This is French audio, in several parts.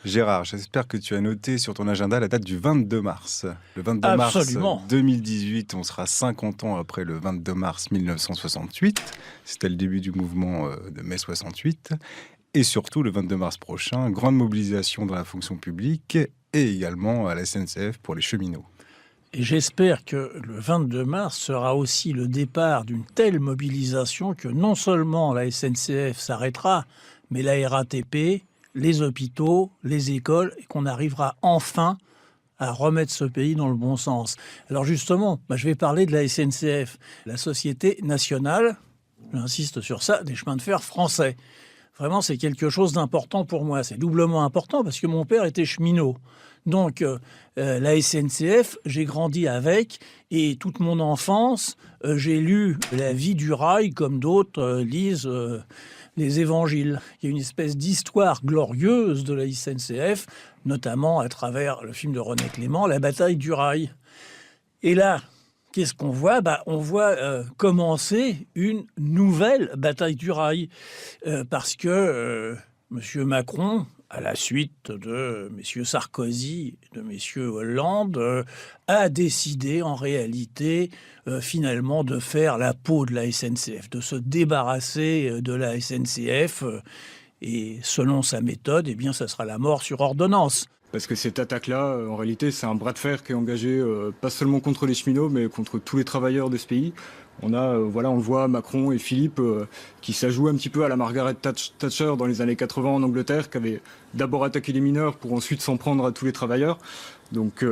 Gérard, j'espère que tu as noté sur ton agenda la date du 22 mars. Le 22 Absolument. mars 2018, on sera 50 ans après le 22 mars 1968. C'était le début du mouvement de mai 68. Et surtout, le 22 mars prochain, grande mobilisation dans la fonction publique et également à la SNCF pour les cheminots. Et j'espère que le 22 mars sera aussi le départ d'une telle mobilisation que non seulement la SNCF s'arrêtera, mais la RATP, les hôpitaux, les écoles, et qu'on arrivera enfin à remettre ce pays dans le bon sens. Alors justement, je vais parler de la SNCF, la Société nationale, j'insiste sur ça, des chemins de fer français. Vraiment, c'est quelque chose d'important pour moi. C'est doublement important parce que mon père était cheminot. Donc, la SNCF, j'ai grandi avec et toute mon enfance, j'ai lu La vie du rail comme d'autres lisent les évangiles. Il y a une espèce d'histoire glorieuse de la SNCF, notamment à travers le film de René Clément, La bataille du rail. Et là, qu'est-ce qu'on voit ? On voit commencer une nouvelle bataille du rail. Parce que M. Macron, à la suite de M. Sarkozy et de M. Hollande, a décidé en réalité finalement de faire la peau de la SNCF, de se débarrasser de la SNCF. Et selon sa méthode, eh bien, ça sera la mort sur ordonnance. Parce que cette attaque-là, en réalité, c'est un bras de fer qui est engagé pas seulement contre les cheminots, mais contre tous les travailleurs de ce pays. On a, on le voit, Macron et Philippe qui s'ajouent un petit peu à la Margaret Thatcher dans les années 80 en Angleterre, qui avait d'abord attaqué les mineurs pour ensuite s'en prendre à tous les travailleurs. Donc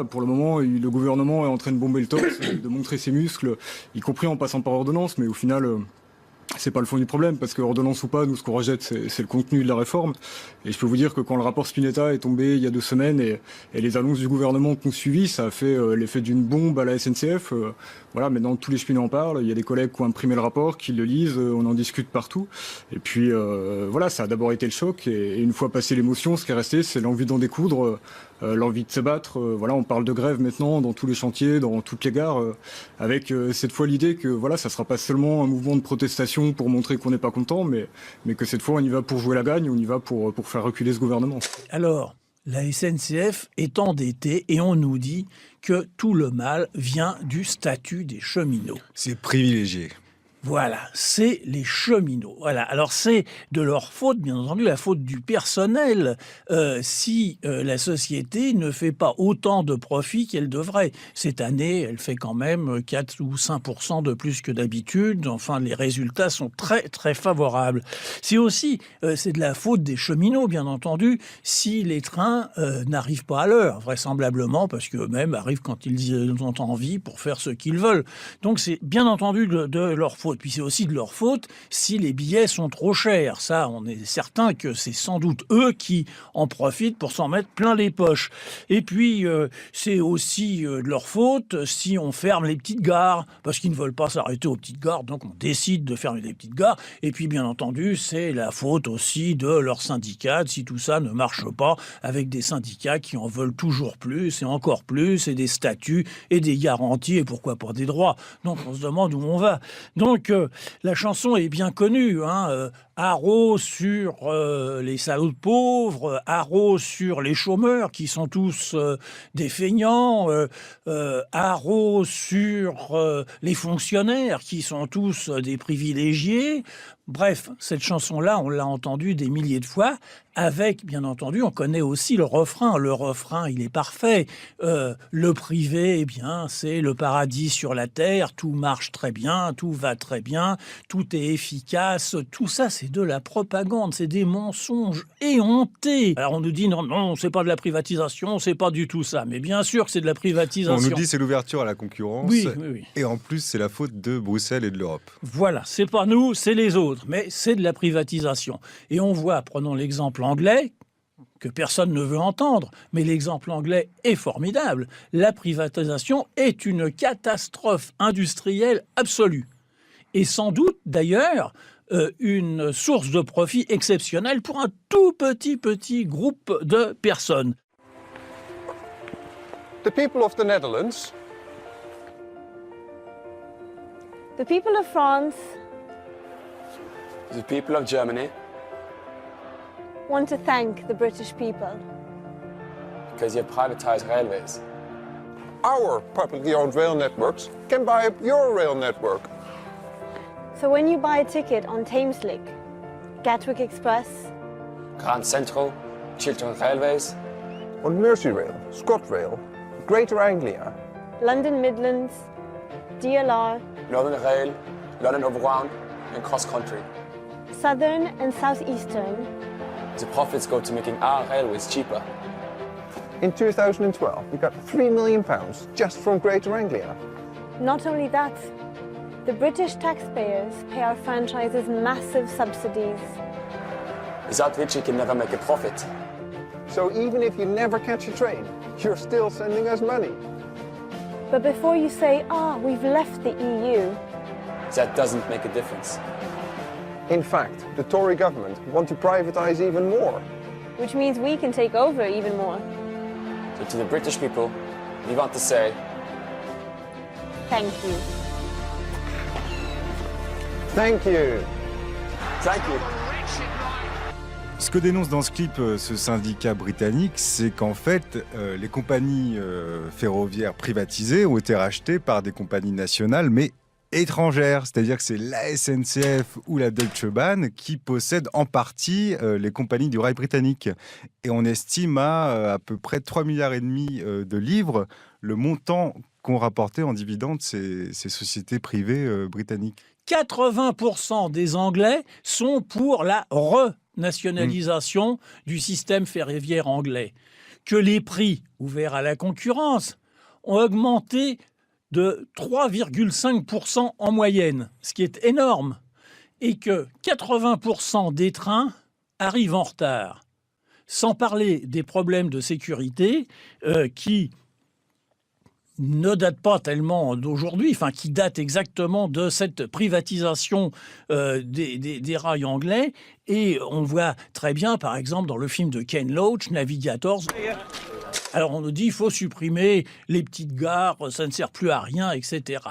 pour le moment, le gouvernement est en train de bomber le torse, de montrer ses muscles, y compris en passant par ordonnance, mais au final... c'est pas le fond du problème, parce que ordonnance ou pas, nous ce qu'on rejette c'est le contenu de la réforme. Et je peux vous dire que quand le rapport Spinetta est tombé il y a 2 semaines et les annonces du gouvernement qu'on suivi, ça a fait l'effet d'une bombe à la SNCF. Maintenant tous les cheminots en parlent, il y a des collègues qui ont imprimé le rapport, qui le lisent, on en discute partout. Et puis ça a d'abord été le choc, et une fois passé l'émotion, ce qui est resté, c'est l'envie d'en découdre, l'envie de se battre. On parle de grève maintenant dans tous les chantiers, dans toutes les gares, avec cette fois l'idée que ça sera pas seulement un mouvement de protestation pour montrer qu'on n'est pas content, mais que cette fois on y va pour jouer la gagne, on y va pour faire reculer ce gouvernement. Alors, la SNCF est endettée et on nous dit que tout le mal vient du statut des cheminots. C'est privilégié. Voilà, c'est les cheminots. Voilà, alors c'est de leur faute, bien entendu, la faute du personnel, si la société ne fait pas autant de profit qu'elle devrait. Cette année, elle fait quand même 4 ou 5% de plus que d'habitude. Enfin, les résultats sont très, très favorables. C'est aussi, c'est de la faute des cheminots, bien entendu, si les trains n'arrivent pas à l'heure, vraisemblablement, parce qu'eux-mêmes arrivent quand ils ont envie pour faire ce qu'ils veulent. Donc c'est bien entendu de leur faute. Puis c'est aussi de leur faute si les billets sont trop chers. Ça, on est certain que c'est sans doute eux qui en profitent pour s'en mettre plein les poches. Et puis, c'est aussi de leur faute si on ferme les petites gares, parce qu'ils ne veulent pas s'arrêter aux petites gares, donc on décide de fermer les petites gares. Et puis, bien entendu, c'est la faute aussi de leurs syndicats, si tout ça ne marche pas, avec des syndicats qui en veulent toujours plus et encore plus, et des statuts et des garanties, et pourquoi pas des droits. Donc, on se demande où on va. Donc, la chanson est bien connue, haro sur les salauds de pauvres, haro sur les chômeurs qui sont tous des feignants, haro sur les fonctionnaires qui sont tous des privilégiés. Bref, cette chanson-là, on l'a entendue des milliers de fois, avec, bien entendu, on connaît aussi le refrain. Le refrain, il est parfait. Le privé, eh bien, c'est le paradis sur la terre. Tout marche très bien, tout va très bien, tout est efficace. Tout ça, c'est de la propagande, c'est des mensonges éhontés. Alors on nous dit non, c'est pas de la privatisation, c'est pas du tout ça. Mais bien sûr que c'est de la privatisation. On nous dit c'est l'ouverture à la concurrence. Oui. Et en plus, c'est la faute de Bruxelles et de l'Europe. Voilà, c'est pas nous, c'est les autres. Mais c'est de la privatisation. Et on voit, prenons l'exemple anglais, que personne ne veut entendre, mais l'exemple anglais est formidable. La privatisation est une catastrophe industrielle absolue. Et sans doute, d'ailleurs, une source de profit exceptionnelle pour un tout petit groupe de personnes. The people of the Netherlands. The people of France. The people of Germany. want to thank the British people? Because you've privatised railways. Our publicly owned rail networks can buy up your rail network. So when you buy a ticket on Thameslink, Gatwick Express, Grand Central, Chiltern Railways, On Merseyrail, ScotRail, Greater Anglia, London Midlands, DLR, Northern Rail, London Overground, and Cross Country. Southern and Southeastern, The profits go to making our railways cheaper. In 2012, we got £3 million just from Greater Anglia. not only that, the British taxpayers pay our franchises massive subsidies. Without which you can never make a profit. So even if you never catch a train, you're still sending us money. But before you say, we've left the EU, That doesn't make a difference. In fact, the Tory government want to privatise even more. which means we can take over even more. So to the British people, we want to say, Thank you. Thank you. thank you. Ce que dénonce dans ce clip ce syndicat britannique, c'est qu'en fait, les compagnies ferroviaires privatisées ont été rachetées par des compagnies nationales, mais étrangères. C'est-à-dire que c'est la SNCF ou la Deutsche Bahn qui possèdent en partie les compagnies du rail britannique. Et on estime à peu près 3,5 milliards de livres le montant qu'ont rapporté en dividendes ces sociétés privées britanniques. 80% des Anglais sont pour la renationalisation du système ferroviaire anglais. Que les prix ouverts à la concurrence ont augmenté de 3,5% en moyenne, ce qui est énorme, et que 80% des trains arrivent en retard. Sans parler des problèmes de sécurité qui ne datent pas tellement d'aujourd'hui, enfin qui datent exactement de cette privatisation des rails anglais. Et on voit très bien, par exemple, dans le film de Ken Loach, Navigators. Alors on nous dit qu'il faut supprimer les petites gares, ça ne sert plus à rien, etc.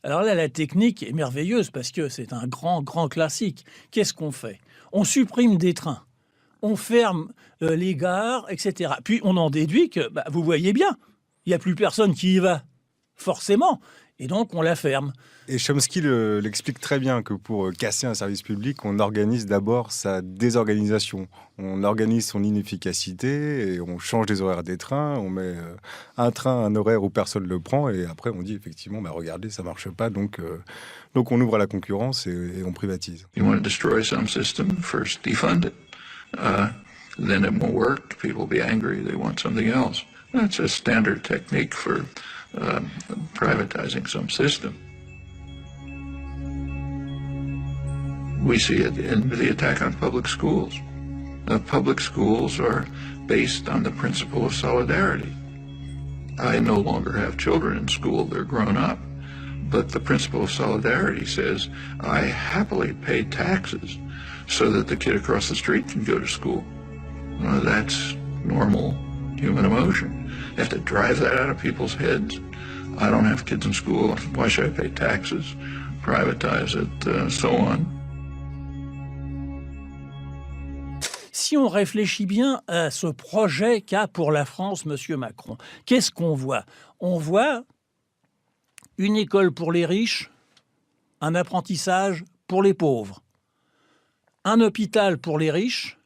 Alors là, la technique est merveilleuse parce que c'est un grand classique. Qu'est-ce qu'on fait? On supprime des trains, on ferme les gares, etc. Puis on en déduit que, vous voyez bien, il n'y a plus personne qui y va, forcément, et donc on la ferme. Et Chomsky l'explique très bien que pour casser un service public, on organise d'abord sa désorganisation. On organise son inefficacité et on change les horaires des trains. On met un horaire où personne ne le prend et après on dit effectivement, regardez, ça ne marche pas, donc on ouvre à la concurrence et on privatise. You want to destroy some system, first defund it. Then it won't work, people will be angry, they want something else. That's a standard technique for privatizing some system. We see it in the attack on public schools. Public schools are based on the principle of solidarity. I no longer have children in school, they're grown up. But the principle of solidarity says I happily pay taxes so that the kid across the street can go to school. That's normal human emotion. You have to drive that out of people's heads. I don't have kids in school. Why should I pay taxes? Privatize it, so on. Si on réfléchit bien à ce projet qu'a pour la France M. Macron, qu'est-ce qu'on voit? On voit une école pour les riches, un apprentissage pour les pauvres, un hôpital pour les riches,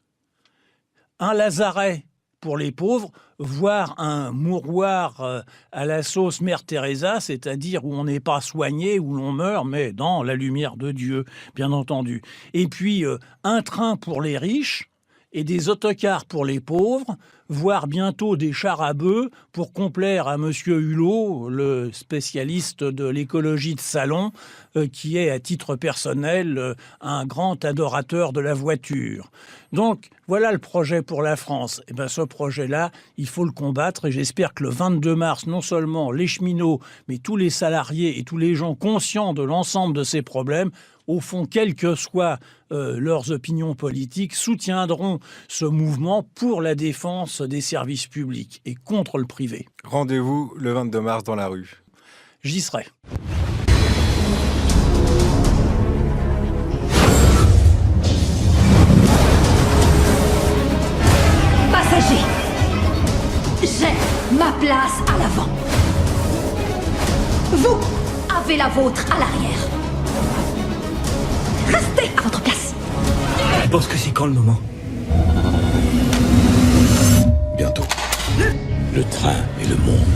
un lazaret pour les pauvres, voire un mouroir à la sauce Mère Teresa, c'est-à-dire où on n'est pas soigné, où l'on meurt, mais dans la lumière de Dieu, bien entendu. Et puis un train pour les riches et des autocars pour les pauvres, voire bientôt des chars à bœufs pour complaire à M. Hulot, le spécialiste de l'écologie de salon, qui est à titre personnel un grand adorateur de la voiture. Donc voilà le projet pour la France. Et ce projet-là, il faut le combattre et j'espère que le 22 mars, non seulement les cheminots, mais tous les salariés et tous les gens conscients de l'ensemble de ces problèmes, au fond, quelles que soient leurs opinions politiques, soutiendront ce mouvement pour la défense des services publics et contre le privé. Rendez-vous le 22 mars dans la rue. J'y serai. ma place à l'avant. Vous avez la vôtre à l'arrière. Restez à votre place. Je pense que c'est quand le moment? Bientôt. Le train et le monde.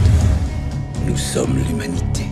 Nous sommes l'humanité.